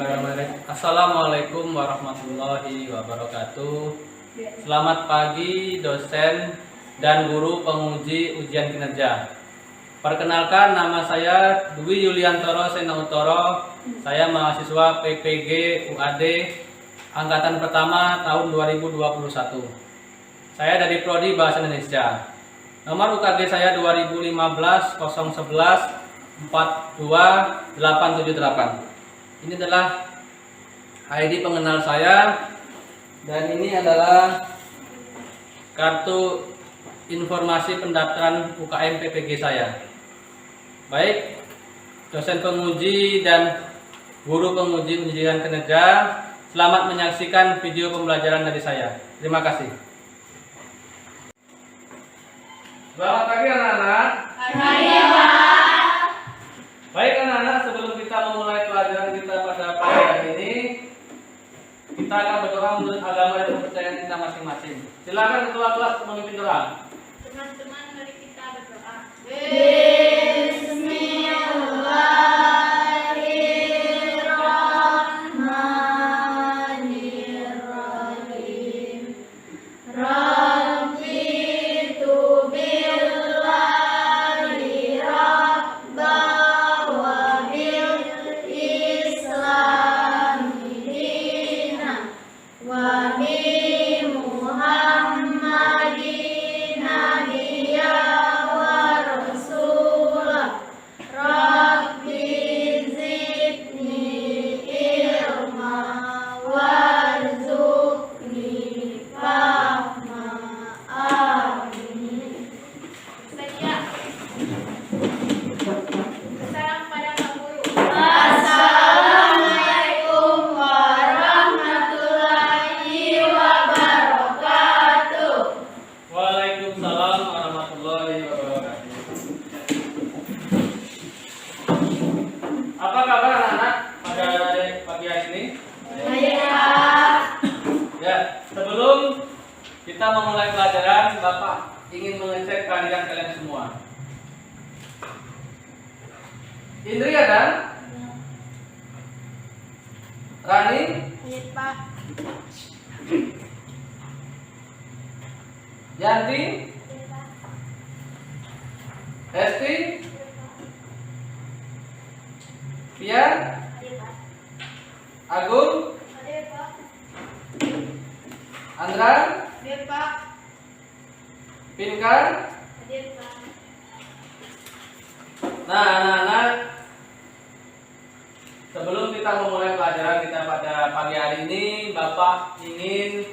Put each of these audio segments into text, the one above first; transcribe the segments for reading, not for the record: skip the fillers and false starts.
Bismillahirrahmanirrahim. Assalamualaikum warahmatullahi wabarakatuh. Selamat pagi dosen dan guru penguji ujian kinerja. Perkenalkan, nama saya Dwi Yuliantoro Sena Utoro. Saya mahasiswa PPG UAD angkatan pertama tahun 2021. Saya dari Prodi Bahasa Indonesia. Nomor UKG saya 2015 011 42878. Ini adalah ID pengenal saya, dan ini adalah kartu informasi pendaftaran UKM PPG saya. Baik, dosen penguji dan guru penguji ujian kinerja, selamat menyaksikan video pembelajaran dari saya. Terima kasih. Selamat pagi anak-anak. Baik anak-anak, sebelum kita memulai pelajaran kita pada pagi hari ini, kita akan berdoa menurut agama dan kepercayaan kita masing-masing. Silakan ketua kelas memimpin doa. Teman-teman, mari kita berdoa. Bismillahirrahmanirrahim. Rabbi tubillahi rabba wa bil islami dina wa bi Muhammadin nabiyya wa rasulah. Rabbi zidni ilma warzuqni fahma. Amin. Saja. Salam pada Pak Guru. Assalamualaikum warahmatullahi wabarakatuh. Waalaikumsalam warahmatullahi wabarakatuh. Apa kabar anak-anak pada pagi hari ini? Ya, sebelum kita memulai pelajaran, Bapak ingin mengecek kehadiran kalian semua. Indri ada? Rani? Pak. Yanti? Esti? Pian? Agung? Andra? Pak. Pinkan? Nah, anak-anak, sebelum kita memulai pelajaran kita pada pagi hari ini, Bapak ingin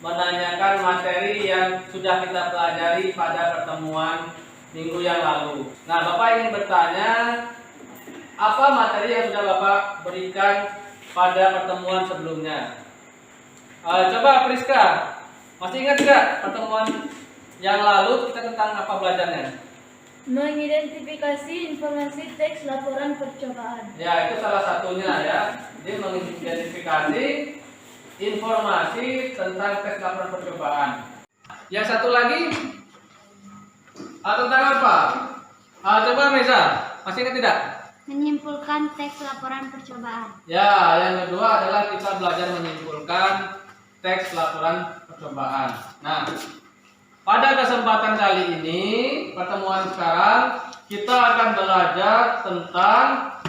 menanyakan materi yang sudah kita pelajari pada pertemuan minggu yang lalu. Nah, Bapak ingin bertanya, apa materi yang sudah Bapak berikan pada pertemuan sebelumnya? Coba Priska, masih ingat tidak pertemuan yang lalu kita tentang apa belajarnya? Mengidentifikasi informasi teks laporan percobaan. Ya, itu salah satunya ya. Dia mengidentifikasi informasi tentang tes laporan percobaan. Yang satu lagi tentang apa? Coba Meza, masih ingat tidak? Menyimpulkan teks laporan percobaan. Ya, yang kedua adalah kita belajar menyimpulkan teks laporan percobaan. Nah, pada kesempatan kali ini, pertemuan sekarang, kita akan belajar tentang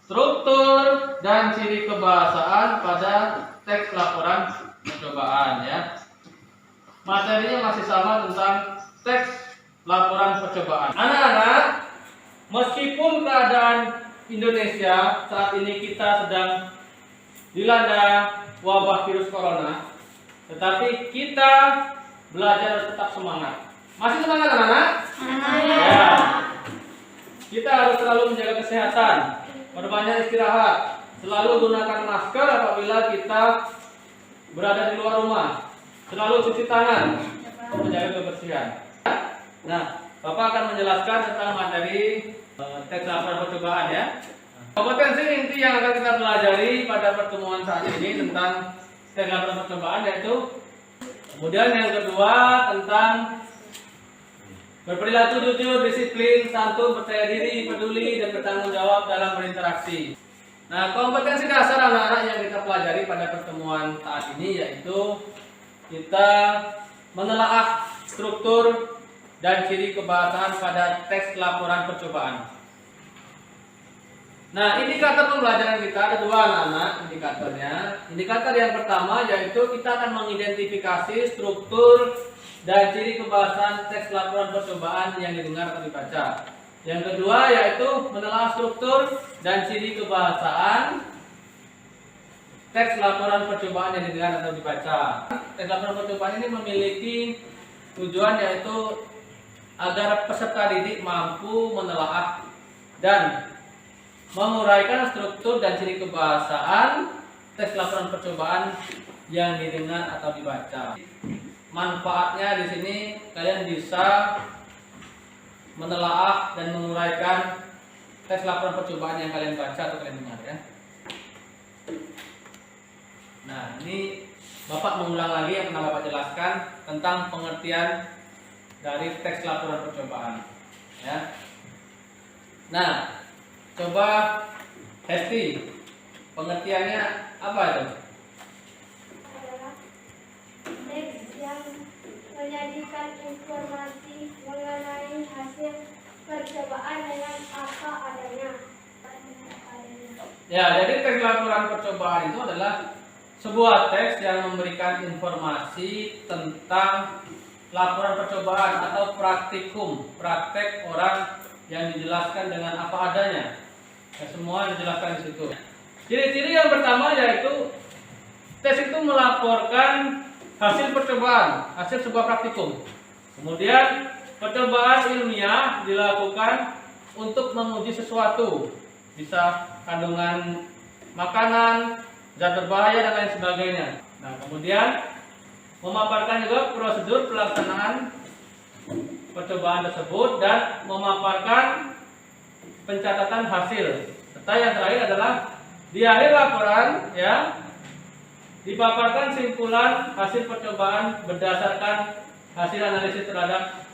struktur dan ciri kebahasaan pada teks laporan percobaan ya. Materinya masih sama tentang teks laporan percobaan. Anak-anak, meskipun keadaan Indonesia saat ini kita sedang dilanda wabah virus corona, tetapi kita belajar harus tetap semangat. Masih semangat anak-anak? Ya. Kita harus selalu menjaga kesehatan, berbanyak istirahat, selalu gunakan masker apabila kita berada di luar rumah, selalu cuci tangan, menjaga kebersihan. Nah, Bapak akan menjelaskan tentang materi teks laporan percobaan ya. Kompetensi inti yang akan kita pelajari pada pertemuan saat ini tentang teks laporan percobaan yaitu, kemudian yang kedua tentang berperilaku jujur, disiplin, santun, percaya diri, peduli, dan bertanggung jawab dalam berinteraksi. Nah, kompetensi dasar anak-anak yang kita pelajari pada pertemuan saat ini yaitu kita menelaah struktur dan ciri kebahasaan pada teks laporan percobaan. Nah, indikator pembelajaran kita ada dua anak-anak indikatornya. Indikator yang pertama yaitu kita akan mengidentifikasi struktur dan ciri kebahasaan teks laporan percobaan yang didengar atau dibaca. Yang kedua yaitu menelaah struktur dan ciri kebahasaan teks laporan percobaan yang didengar atau dibaca. Teks laporan percobaan ini memiliki tujuan yaitu agar peserta didik mampu menelaah dan menguraikan struktur dan ciri kebahasaan teks laporan percobaan yang didengar atau dibaca. Manfaatnya di sini kalian bisa menelaah dan menguraikan teks laporan percobaan yang kalian baca atau kalian dengar ya. Nah, ini Bapak mengulang lagi yang pernah Bapak jelaskan tentang pengertian dari teks laporan percobaan ya. Nah, coba Hesti, pengertiannya apa itu? Adalah teks yang menyajikan informasi mengenai hasil percobaan dengan apa adanya. Ya, jadi teks laporan percobaan itu adalah sebuah teks yang memberikan informasi tentang laporan percobaan atau praktikum, praktek orang yang dijelaskan dengan apa adanya. Ya, semua dijelaskan di situ. Ciri-ciri yang pertama yaitu tes itu melaporkan hasil percobaan, hasil sebuah praktikum. Kemudian percobaan ilmiah dilakukan untuk menguji sesuatu, bisa kandungan makanan, zat berbahaya dan lain sebagainya. Nah, kemudian memaparkan juga prosedur pelaksanaan percobaan tersebut dan memaparkan pencatatan hasil. Serta yang terakhir adalah di akhir laporan ya dipaparkan simpulan hasil percobaan berdasarkan hasil analisis terhadap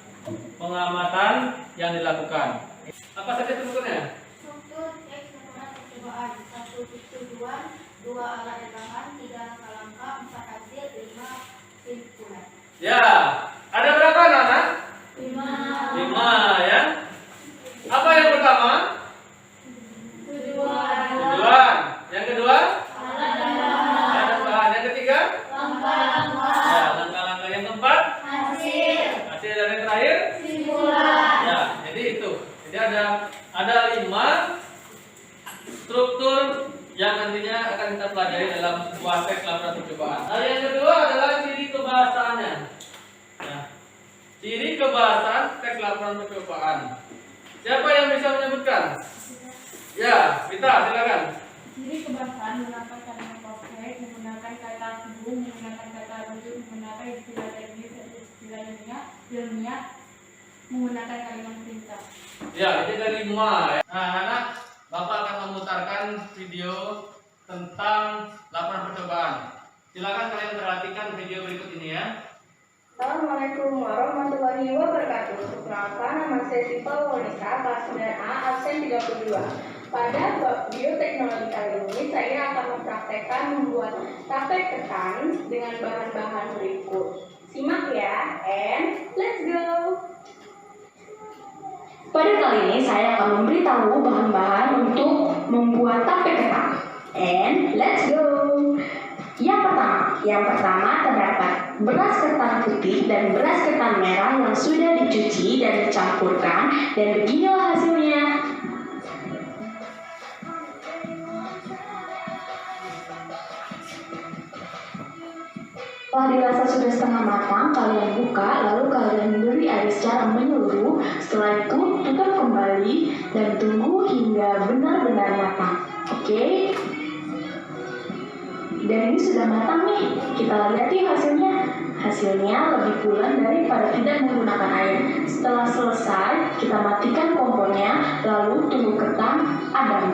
pengamatan yang dilakukan. Apa saja strukturnya? Struktur teks laporan percobaan: 1 tujuan, 2 alat dan bahan, 3 langkah-langkah, 4 hasil, 5 simpulan. Ya, ada berapa anak-anak? 5 ya. Apa yang pertama? Tujuan. Yang kedua? alat dan bahan, Ada bahan. Yang ketiga? langkah-langkah, Ya, langkah-langkah. Yang keempat? hasil, Hasil. Dan yang terakhir? simpulan. Ya, jadi itu. Jadi ada 5 struktur yang nantinya akan kita pelajari dalam sebuah teks laporan percobaan. Nah, yang kedua adalah ciri kebahasaannya. Nah, ciri kebahasaan teks laporan percobaan. Siapa yang bisa menyebutkan? Ya, kita silakan. Ciri kebahasaan menggunakan kalimat konkret, menggunakan kata hubung, menggunakan kata rujuk, menggunakan istilah teknis dan istilah ilmiah, menggunakan kalimat perintah. Ya, ini ada 5 ya. Nah, anak, Bapak akan memutarkan video tentang laporan percobaan. Silakan kalian perhatikan video berikut ini ya. Assalamualaikum warahmatullahi wabarakatuh. Perkenalkan, nama saya Siva Monica, kelas 9A, absen 32. Pada bioteknologi kali ini, saya akan mempraktekkan membuat tape ketan dengan bahan-bahan berikut. Simak ya, and let's go! Pada kali ini, saya akan memberitahu bahan-bahan untuk membuat tape ketan. And let's go! Yang pertama terdapat beras ketan putih dan beras ketan merah yang sudah dicuci dan dicampurkan, dan beginilah hasilnya. Setelah dirasa sudah setengah matang, kalian buka, lalu kalian beri air secara menyeluruh. Setelah itu tutup kembali dan tunggu hingga benar-benar matang. Oke? Dan ini sudah matang nih. Kita lihat yuk hasilnya. Hasilnya lebih pulen daripada tidak menggunakan air. Setelah selesai, kita matikan kompornya, lalu tunggu ketan adem.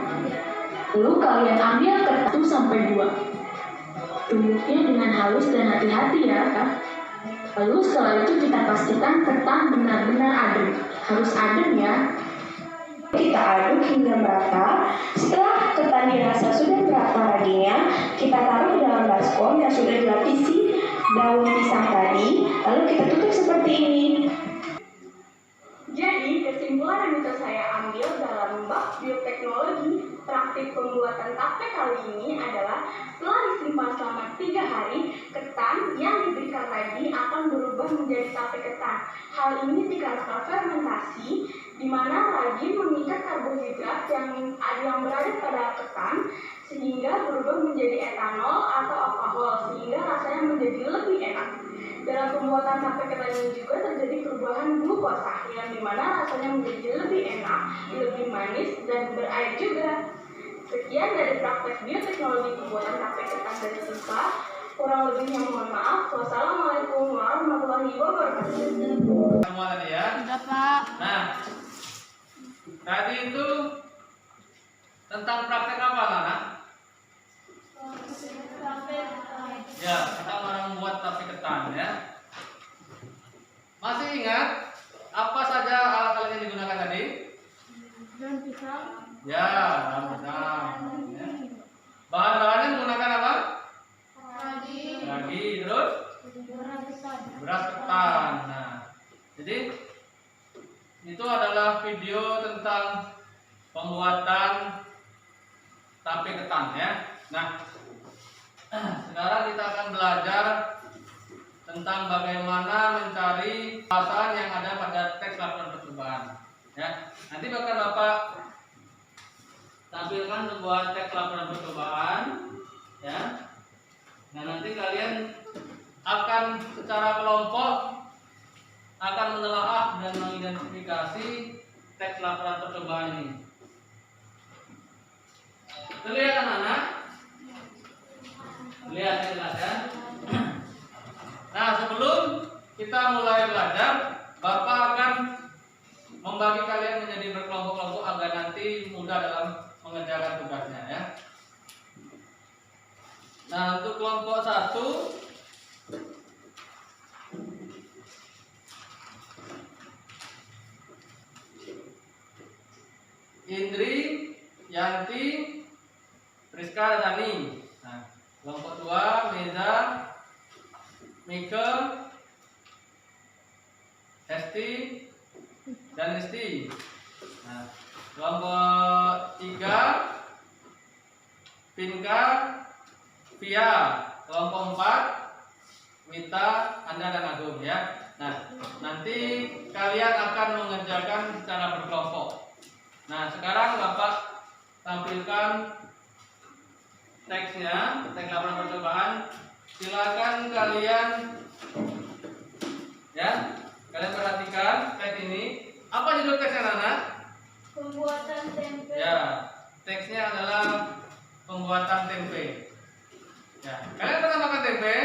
Lalu kalian ambil ketan 1 sampai 2. Tumbuknya dengan halus dan hati-hati ya, Kak. Lalu setelah itu kita pastikan ketan benar-benar adem. Harus adem ya. Kita aduk hingga merata. Setelah ketan dirasa daun pisang tadi, lalu kita tutup seperti ini. Jadi, kesimpulan yang bisa saya ambil dalam bab bioteknologi praktik pembuatan tape kali ini adalah setelah disimpan selama 3 hari, ketan yang diberikan tadi akan berubah menjadi tape ketan. Hal ini dikarenakan fermentasi, di mana ragi mengikat karbohidrat yang berada pada ketan sehingga berubah menjadi etanol atau alkohol, sehingga rasanya menjadi lebih enak. Dalam pembuatan tape ketan ini juga terjadi perubahan glukosa yang dimana rasanya menjadi lebih enak, lebih manis, dan berair juga. Sekian dari praktek bioteknologi pembuatan tape ketan dari Siva. Kurang lebihnya mohon maaf. Wassalamualaikum warahmatullahi wabarakatuh. Semua tadi ya. Sudah, Pak. Nah, tadi itu tentang praktek apa, Nana? Ya, kita orang membuat tape ketan ya. Masih ingat apa saja alat-alat yang digunakan tadi? Daun pisang. Ya, daun pisang. Ya. Bahan-bahannya menggunakan apa? Ragi, terus beras ketan. Nah, jadi itu adalah video tentang pembuatan tape ketan ya. Nah, sekarang kita akan belajar tentang bagaimana mencari bahasan yang ada pada teks laporan percobaan. Ya, nanti bakal Bapak tampilkan sebuah teks laporan percobaan. Ya, nah nanti kalian akan secara kelompok akan menelaah dan mengidentifikasi teks laporan percobaan ini. Terlihat anak-anak? Lihat jelas ya. Nah, sebelum kita mulai belajar, Bapak akan membagi kalian menjadi berkelompok-kelompok agar nanti mudah dalam mengerjakan tugasnya ya. Nah, untuk kelompok 1 Indri, Yanti, Priska, dan Tani. Nah, kelompok 2 Meza, Mika, Hesti, dan Risti. Nah, kelompok 3 Pinka, Via. Kelompok 4 Mita, Anda, dan Agung ya. Nah, nanti kalian akan mengerjakan secara berkelompok. Nah, sekarang Bapak tampilkan teksnya, teks laporan percobaan. Silakan kalian ya, kalian perhatikan teks ini. Apa judul teksnya, Nana? Pembuatan tempe. Ya, teksnya adalah pembuatan tempe. Ya, kalian pernah makan tempe?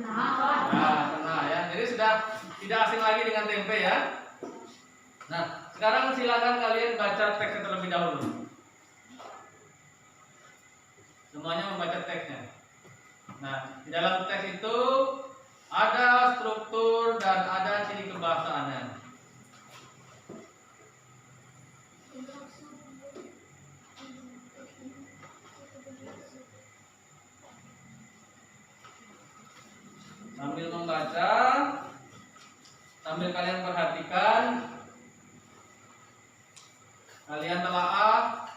Nah, pernah ya. Jadi sudah tidak asing lagi dengan tempe ya. Nah, sekarang silakan kalian baca teksnya terlebih dahulu. Semuanya membaca teksnya. Nah, di dalam teks itu ada struktur dan ada ciri kebahasaannya. Sambil membaca, sambil kalian perhatikan, kalian telaah.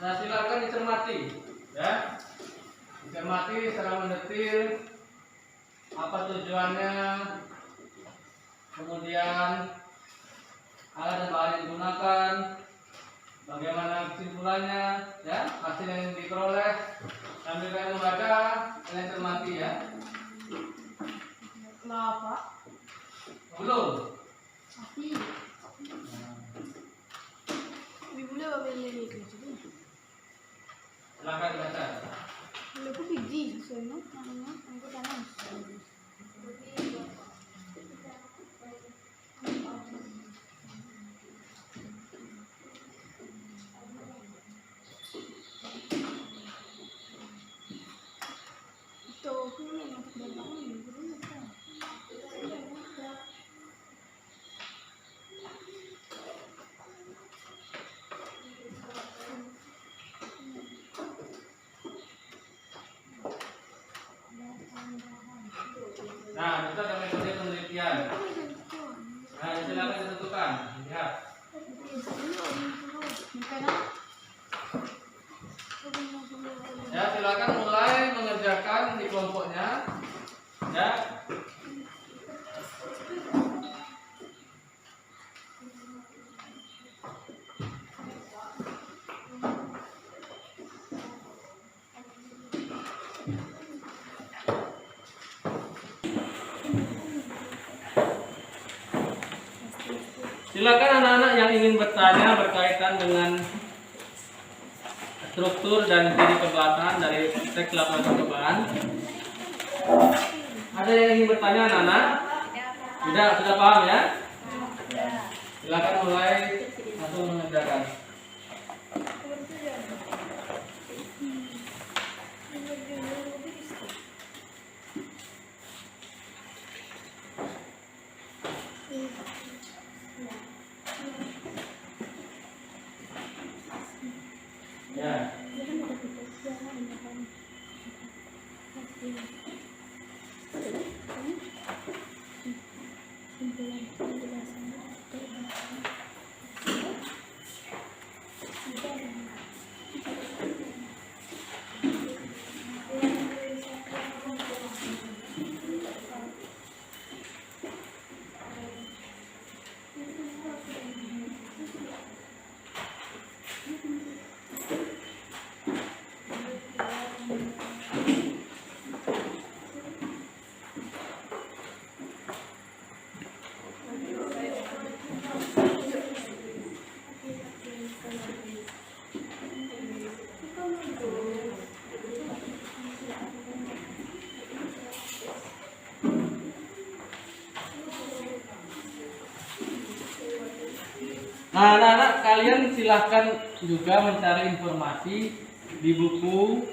Nah, silakan dicermati, ya. Dicermati secara mendetil apa tujuannya, kemudian alat dan bahan yang digunakan, bagaimana kesimpulannya, ya, hasil yang diperoleh. Sambil dengan membaca, kalian cermati ya. Lapa. Belum. Tapi. Ibu boleh ambil ini gitu. Silakan baca. Boleh aku pergi sana, namanya aku tanam. Nah, kita ada metode penelitian. Nah, silakan ditentukan. Lihat. Ya, silakan mulai mengerjakan di kelompoknya. Ya. Silakan anak-anak yang ingin bertanya berkaitan dengan struktur dan ciri kebelakang dari teks laporan percobaan. Ada yang ingin bertanya anak-anak? Tidak, sudah paham ya? Silakan mulai langsung mengerjakan. Ya. Nah, anak-anak kalian silahkan juga mencari informasi di buku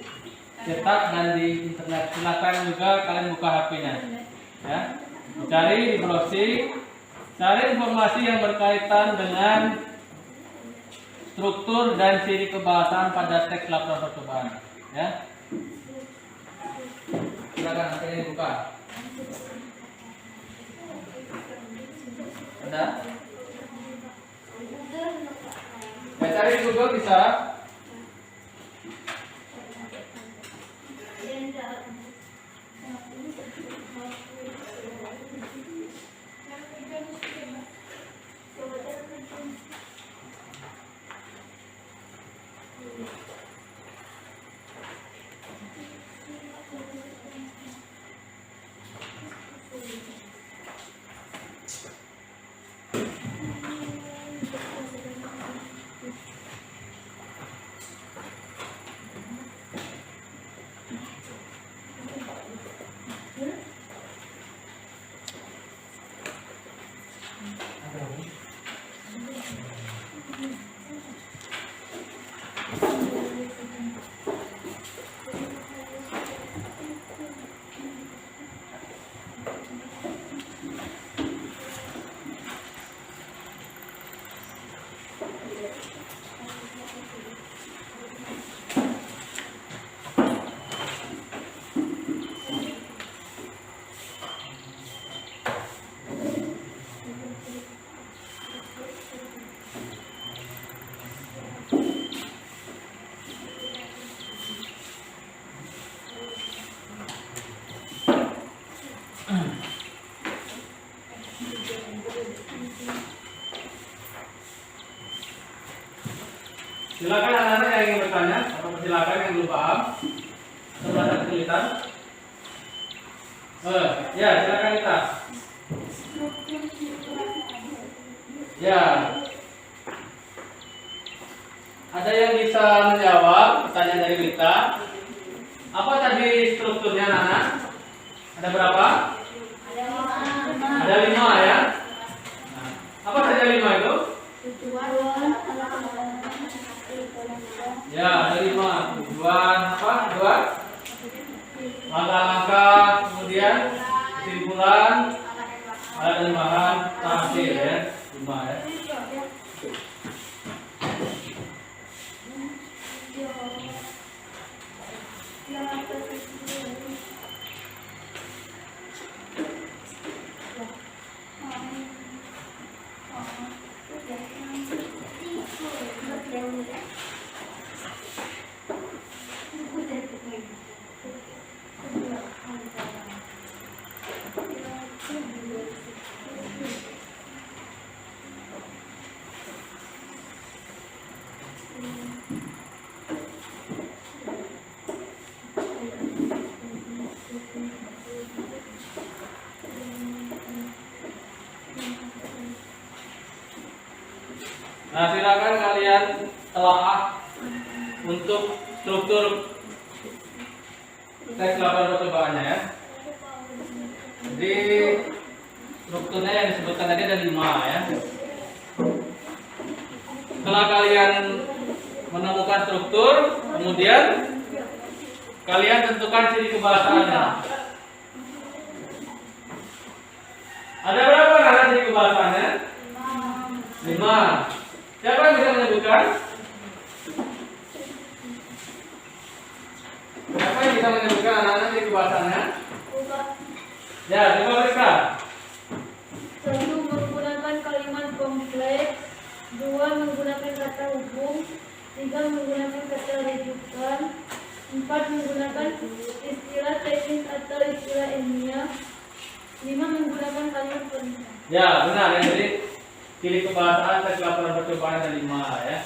cetak dan di internet. Silahkan juga kalian buka HP-nya, ya. Cari di browsing, cari informasi yang berkaitan dengan struktur dan ciri kebahasan pada teks laporan percobaan, ya. Silakan kalian buka. Ada? Ya, cari di Google bisa. Silakan anak-anak yang ingin bertanya atau silakan yang belum paham. sebelah kesulitan. Ya, silakan kita. Ya. Ada yang bisa menjawab pertanyaan dari kita? Apa tadi strukturnya, Nana? Ada berapa? Ada 5 ya. Nah, apa saja 5 itu? Ya, ada 5. Tujuan apa? Tujuan? Langkah-langkah, kemudian kesimpulan, ada dan bahan hasil ya. 5 ya. Nah, silakan kalian telaah untuk struktur teks laporan percobaannya ya. Jadi strukturnya yang disebutkan tadi ada 5 ya. Setelah kalian menemukan struktur, kemudian kalian tentukan ciri kebahasaannya. Ada berapa Nana ciri kebahasaannya? 5. Siapa yang bisa menyebutkan? Siapa yang bisa menyebutkan anak-anak ciri kebahasaannya? Ya, coba periksa. 1. Menggunakan kalimat kompleks. 2. Menggunakan kata hubung. 3. Menggunakan kata rujukan. 4. Menggunakan istilah teknis atau istilah ilmiah. 5. Menggunakan kalimat perintah. Ya, benar ya. Jadi ciri kebahasaan teks laporan percobaan ada 5 ya.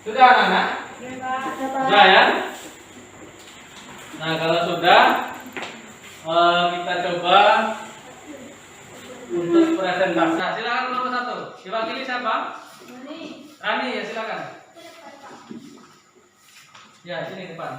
Sudah anak-anak? Sudah ya? Nah, kalau sudah kita coba untuk presentasi. Nah, silakan nomor 1. Diwakili siapa? Rani ya, silakan. Ya, sini depan.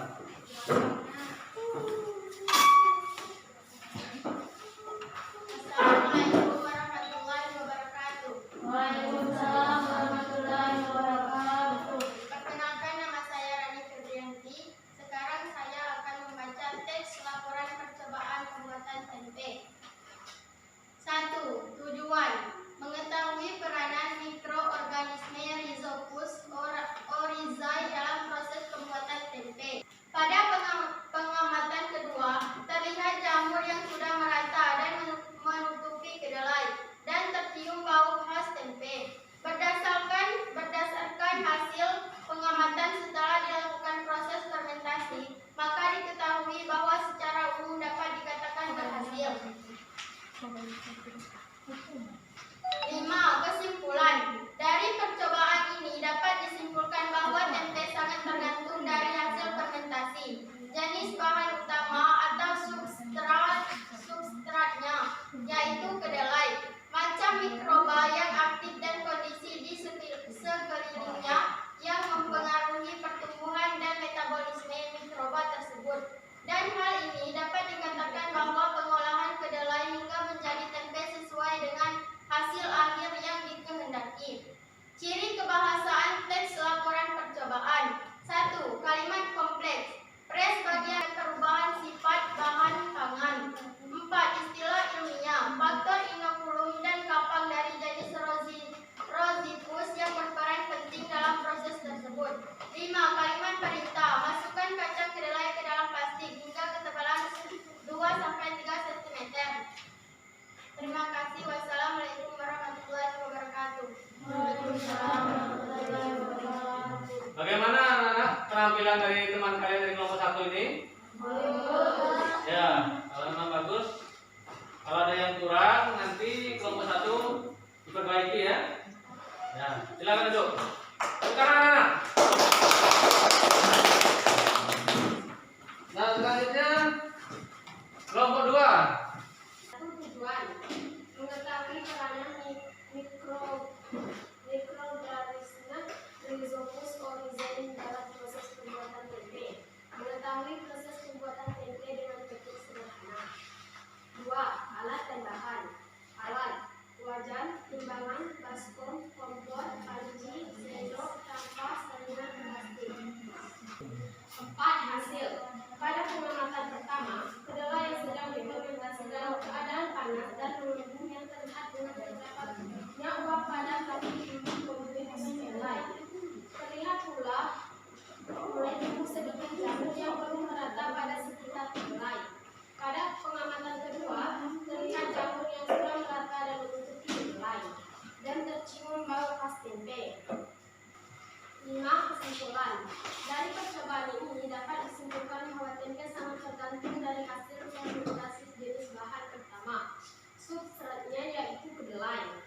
Assalamualaikum warahmatullahi wabarakatuh. Waalaikumsalam warahmatullahi wabarakatuh. Perkenalkan, nama saya Rani Febrianti. Sekarang saya akan membaca teks laporan percobaan pembuatan tempe. 1. Tujuan: mengetahui peranan mikroorganisme Rhizopus oryzae dalam proses pembuatan tempe. Pada 5. Kesimpulan. Dari percobaan ini dapat disimpulkan bahwa tempe sangat tergantung dari hasil fermentasi, jenis bahan utama atau substratnya, yaitu kedelai, macam mikroba yang aktif dan kondisi di sekelilingnya yang mempengaruhi pertumbuhan dan metabolisme mikroba tersebut. Dan hal ini dapat dikatakan bahwa pengolahan kedelai hingga menjadi tempe sesuai dengan hasil akhir yang dikehendaki. Ciri kebahasaan teks laporan percobaan. 1. Kalimat kompleks. Pres bagian perubahan sifat bahan pangan. 4. Istilah ilmiah. Faktor inokulum dan kapang dari jenis Rosipus yang berperan penting dalam proses tersebut. 5. Kalimat perintah. Masukkan kacang kedelai ke dalam plastik hingga ketebalan 2-3 cm. Terima kasih. Wassalamualaikum warahmatullahi wabarakatuh. Bagaimana anak-anak penampilan dari teman kalian dari kelompok 1 ini? Ya, kalau memang bagus. Kalau ada yang kurang, nanti kelompok 1 diperbaiki ya. Ya, silakan duduk. Sekarang anak. Nah, selanjutnya kelompok 2. Tujuan mengetahui peranan mikroorganisme Rhizopus oryzae dalam proses pembuatan tempe. Mengetahui proses pembuatan tempe dengan teknik sederhana. 2. Alat dan bahan. Alat: wajan, timbangan, baskom, kompor, panci, sendok, kampas, salinan, plastik. 4. Hasil. Pada pengamatan pertama, kedelai yang sedang difermentasi dalam keadaan panas dan mengembung yang terlihat dengan terdapatnya uap pada kaki komposisi kedelai. Terlihat pula mulai tumbuh sedikit jamur yang belum merata pada sekitar kedelai. Pada pengamatan kedua, terlihat jamur yang sudah merata dan menutupi kedelai dan tercium bau khas tempe. 5. Kesimpulan. Dari percobaan ini dapat disimpulkan bahwa tempe sangat tergantung dari hasil fermentasi jenis bahan pertama. Substratnya yaitu kedelai,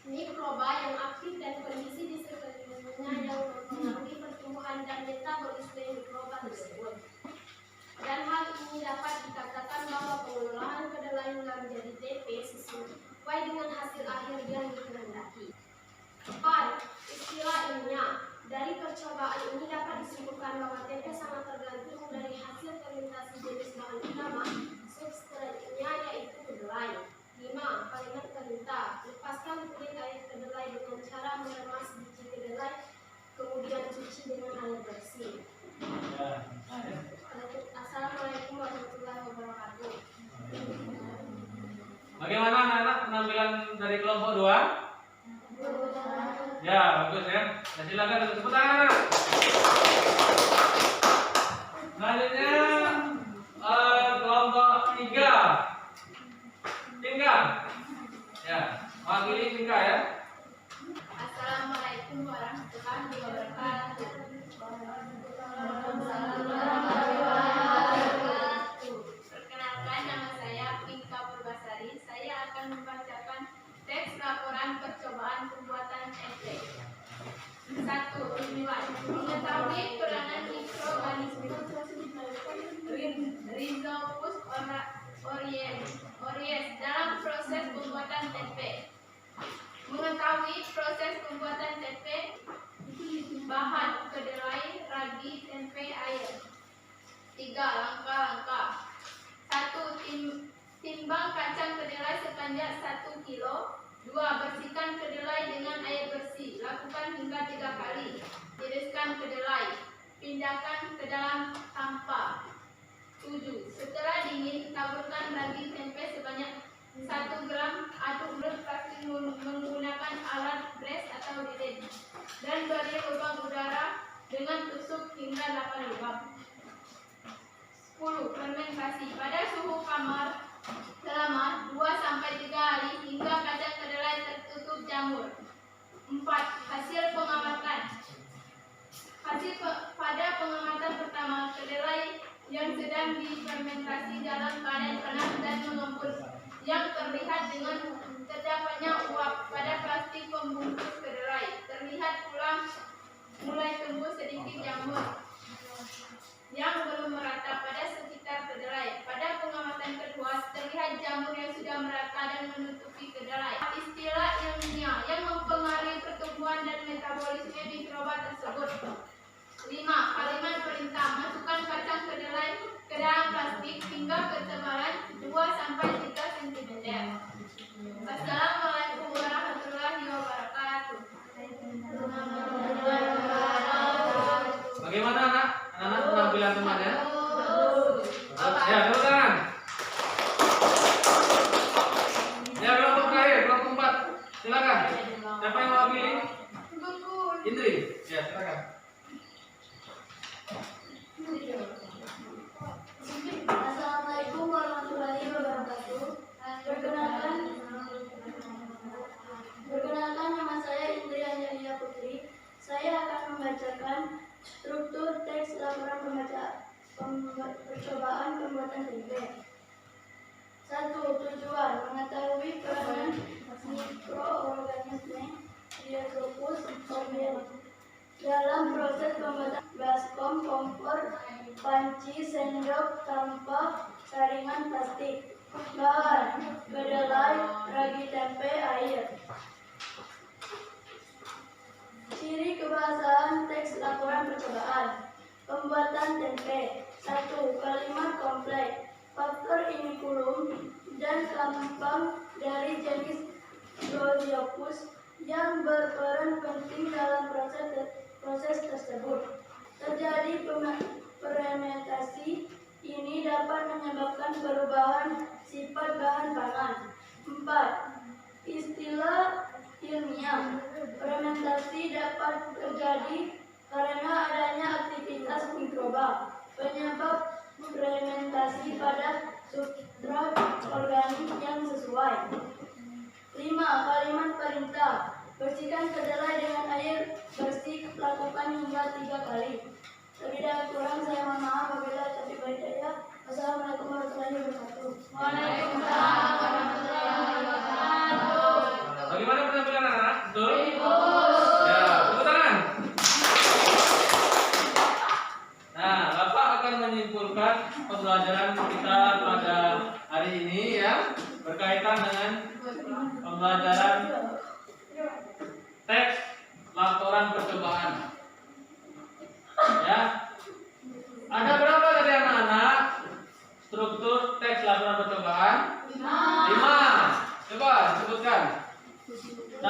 mikroba yang aktif dan kondisi di sekelilingnya yang mempengaruhi pertumbuhan dan metabolisme mikroba tersebut. Dan hal ini dapat dikatakan bahwa pengolahan kedelai menjadi tempe sesuai dengan hasil akhir yang dikehendaki. 4. Istilah ilmiah. Dari percobaan ini dapat disimpulkan bahwa tempe sangat tergantung dari hasil fermentasi jenis bahan utama, substratnya yaitu kedelai. 5. Kalimat perintah. Lepaskan kulit air kedelai dengan cara meremas biji kedelai, kemudian cuci dengan air bersih. Assalamualaikum warahmatullahi wabarakatuh. Bagaimana anak-anak penampilan dari kelompok 2? Ya, bagus ya. Nah, silakan untuk tepuk tangan. Selanjutnya kelompok 3. Tinggal. Ya, wakili tinggal ya. Assalamualaikum warahmatullahi wabarakatuh. Perkenalkan, nama saya Pinka Purbasari. Saya akan membacakan teks laporan percobaan pembuatan tempe. 1. Tujuan: mengetahui peranan mikroorganisme Rhizopus oryzae dalam proses pembuatan tempe. Mengetahui proses pembuatan tempe. Bahan: kedelai, ragi, tempe, air. 3. Langkah-langkah. 1. Timbang kacang kedelai sepanjang 1 kilo. 2. Bersihkan kedelai dengan air bersih. Lakukan hingga 3 kali. Tiriskan kedelai. Pindahkan ke dalam tampah. 7. Setelah dingin, taburkan ragi tempe sebanyak 1 gram. Aduk plastik menggunakan alat press atau lilin. Dan beri lubang udara dengan tusuk hingga 8 lubang. 10. Fermentasi. Pada suhu kamar selama 2-3 hari hingga kacang kedelai tertutup jamur. 4. Hasil pengamatan. Pada pengamatan pertama, kedelai yang sedang difermentasi dalam keadaan panas dan mengembun, yang terlihat dengan terdapatnya uap pada plastik pembungkus kedelai. Terlihat pula mulai tumbuh sedikit jamur yang belum merata pada sekitar kedelai. Pada pengamatan kedua, terlihat jamur yang sudah merata dan menutupi kedelai. Istilah ilmiah yang mempengaruhi pertumbuhan dan metabolisme mikroba tersebut. 5. Kalimat perintah: masukkan kacang kedelai ke dalam plastik hingga ketebalan 2-3 cm. Assalamualaikum warahmatullahi wabarakatuh. Bagaimana anak? Anak penampilan temannya? Ya, tepuk tangan. Ya, kelompok terakhir, kelompok 4. Silakan. Siapa yang mau pilih? Indri. Ya, silakan. Assalamualaikum warahmatullahi wabarakatuh. Perkenalkan, nama saya Indri Angelia Putri. Saya akan membacakan struktur teks laporan percobaan pembuatan tempe. 1. Tujuan: mengetahui peranan mikroorganisme Rhizopus aureus dalam proses pembuatan baskom, kompor, panci, sendok tanpa saringan plastik. Bahan: kedelai, ragi tempe, air. Ciri kebahasaan teks laporan percobaan pembuatan tempe. 1. Kalimat kompleks. Faktor inikulum dan kembang dari jenis Rhizopus yang berperan penting dalam proses tersebut. Terjadi fermentasi ini dapat menyebabkan perubahan sifat bahan pangan. 4. Istilah ilmiah: fermentasi dapat terjadi karena adanya aktivitas mikroba. Penyebab fermentasi pada substrat organik yang sesuai. 5. Kalimat perintah: bersihkan kedelai dengan air bersih, lakukan hingga 3 kali. Lebih dan kurang saya mohon maaf apabila terjadi baik daya. Wassalamualaikum warahmatullahi wabarakatuh. Waalaikumsalam warahmatullahi wabarakatuh. Bagaimana penampilan anak? Betul? Ya, tepuk tangan. Nah, Bapak akan menyimpulkan pembelajaran kita pada hari ini ya, berkaitan dengan pembelajaran teks laporan percobaan. Ya. Ada berapa tadi anak-anak struktur teks laporan percobaan? 5. Coba sebutkan. 1.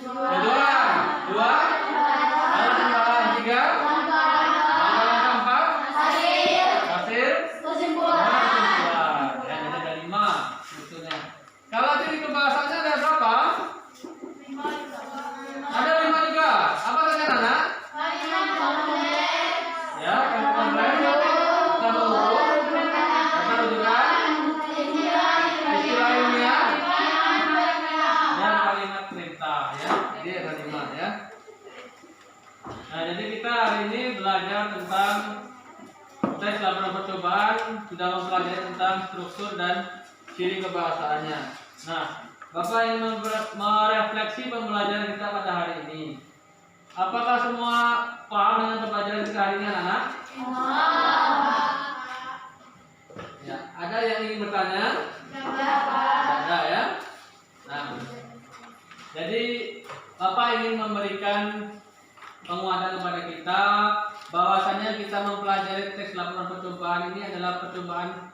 Tujuan. 2. Alat tambahan. 3. Langkah 4. Hasil. Kesimpulan. Ya, jadi ada 5 strukturnya. Kalau ciri kebahasaannya ada berapa? Ada 5 juga. Apa saja anak? Ya, yang kompleks, kita mengukur, data rujukan, istilah ilmiah, dan kalimat perintah ya. Jadi ada 5 ya. Nah, jadi kita hari ini belajar tentang teks laporan percobaan, sudah mempelajari tentang struktur dan ciri kebahasaannya. Nah, Bapak ingin merefleksi pembelajaran kita pada hari ini. Apakah semua paham dengan pembelajaran kita hari ini, anak-anak? Ya, ada yang ingin bertanya? Ada ya. Nah, jadi Bapak ingin memberikan penguatan kepada kita bahwasanya kita mempelajari teks laporan percobaan ini adalah percobaan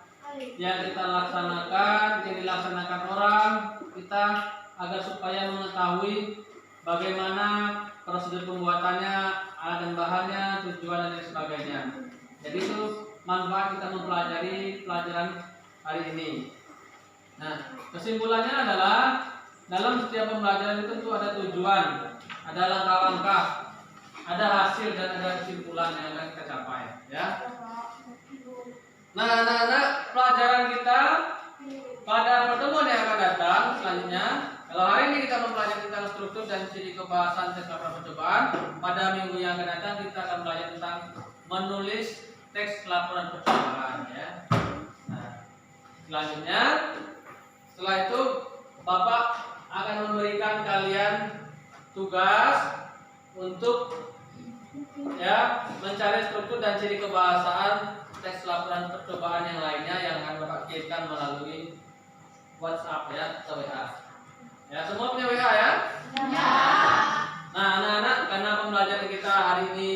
yang kita laksanakan, yang dilaksanakan orang kita agar supaya mengetahui bagaimana prosedur pembuatannya, alat dan bahannya, tujuan dan lain sebagainya. Jadi itu manfaat kita mempelajari pelajaran hari ini. Nah, kesimpulannya adalah dalam setiap pembelajaran itu tentu ada tujuan, ada langkah-langkah, ada hasil dan ada kesimpulan yang akan kita capai. Ya. Nah, anak-anak, pelajaran kita pada pertemuan yang akan datang selanjutnya, kalau hari ini kita mempelajari tentang struktur dan ciri kebahasan teks laporan percobaan, pada minggu yang akan datang kita akan belajar tentang menulis teks laporan percobaan ya. Nah, selanjutnya setelah itu Bapak akan memberikan kalian tugas untuk ya mencari struktur dan ciri kebahasaan teks laporan percobaan yang lainnya yang akan Bapak kirimkan melalui WhatsApp ya atau WA. Ya, semua punya WA ya? Ya. Nah, anak-anak, karena pembelajaran kita hari ini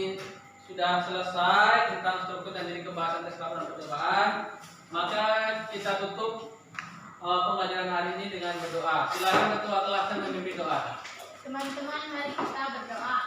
sudah selesai tentang struktur dan ciri kebahasaan teks laporan percobaan, maka kita tutup pembelajaran hari ini dengan berdoa. Silakan ketua kelas yang memimpin doa. Teman-teman, mari kita berdoa.